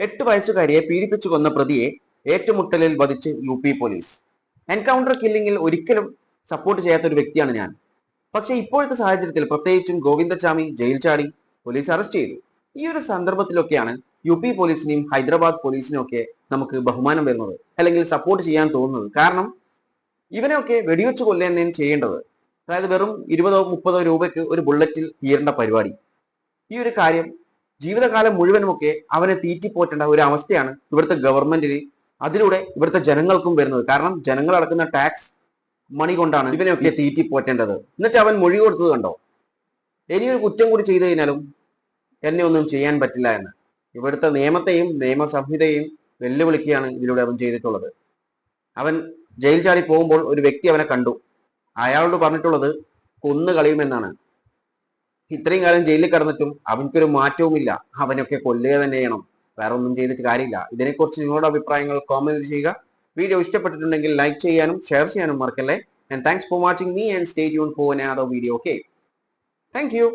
8 വയസ്സുകാരിയെ പീഡിപ്പിച്ചു കൊന്ന പ്രതിയെ ഏറ്റുമുട്ടലിൽ വധിച്ച് UP പോലീസ്. എൻകൗണ്ടർ കില്ലിംഗിൽ ഒരിക്കലും സപ്പോർട്ട് ചെയ്യാത്ത ഒരു വ്യക്തിയാണ് ഞാൻ. പക്ഷെ ഇപ്പോഴത്തെ സാഹചര്യത്തിൽ പ്രത്യേകിച്ചും ഗോവിന്ദചാമി ജയിൽ ചാടി പോലീസ് അറസ്റ്റ് ചെയ്തു. ഈ ഒരു സന്ദർഭത്തിലൊക്കെയാണ് UP പോലീസിനെയും ഹൈദരാബാദ് പോലീസിനെയും ഒക്കെ നമുക്ക് ബഹുമാനം വരുന്നത്, അല്ലെങ്കിൽ സപ്പോർട്ട് ചെയ്യാൻ തോന്നുന്നത്. കാരണം ഇവനെയൊക്കെ വെടിവെച്ച് കൊല്ലുകയും ചെയ്യേണ്ടത്. അതായത് വെറും 20-30 രൂപയ്ക്ക് ഒരു ബുള്ളറ്റിൽ തീരേണ്ട പരിപാടി. ഈ ഒരു കാര്യം ജീവിതകാലം മുഴുവനുമൊക്കെ അവനെ തീറ്റിപ്പോറ്റേണ്ട ഒരു അവസ്ഥയാണ് ഇവിടുത്തെ ഗവൺമെന്റിന്, അതിലൂടെ ഇവിടുത്തെ ജനങ്ങൾക്കും വരുന്നത്. കാരണം ജനങ്ങൾ അടക്കുന്ന ടാക്സ് മണി കൊണ്ടാണ് ഇവനെയൊക്കെ തീറ്റിപ്പോറ്റേണ്ടത്. എന്നിട്ട് അവൻ മൊഴി കൊടുത്തത് കണ്ടോ, ഇനിയൊരു കുറ്റം കൂടി ചെയ്തു കഴിഞ്ഞാലും എന്നെ ഒന്നും ചെയ്യാൻ പറ്റില്ല എന്ന്. ഇവിടുത്തെ നിയമത്തെയും നിയമ സംഹിതയെയും വെല്ലുവിളിക്കുകയാണ് ഇതിലൂടെ അവൻ ചെയ്തിട്ടുള്ളത്. അവൻ ജയിൽ ചാടി പോകുമ്പോൾ ഒരു വ്യക്തി അവനെ കണ്ടു. അയാളോട് പറഞ്ഞിട്ടുള്ളത് കൊന്നു കളയുമെന്നാണ്. ഇത്രയും കാലം ജയിലിൽ കിടന്നിട്ടും അവനക്കൊരു മാറ്റവുമില്ല. അവനൊക്കെ കൊല്ലുക തന്നെ ചെയ്യണം, വേറെ ഒന്നും ചെയ്തിട്ട് കാര്യമില്ല. ഇതിനെക്കുറിച്ച് നിങ്ങളുടെ അഭിപ്രായങ്ങൾ കോമെന്റ് ചെയ്യുക. വീഡിയോ ഇഷ്ടപ്പെട്ടിട്ടുണ്ടെങ്കിൽ ലൈക്ക് ചെയ്യാനും ഷെയർ ചെയ്യാനും മറക്കല്ലേ. And thanks for watching me and stay tuned for another video. Okay, thank you.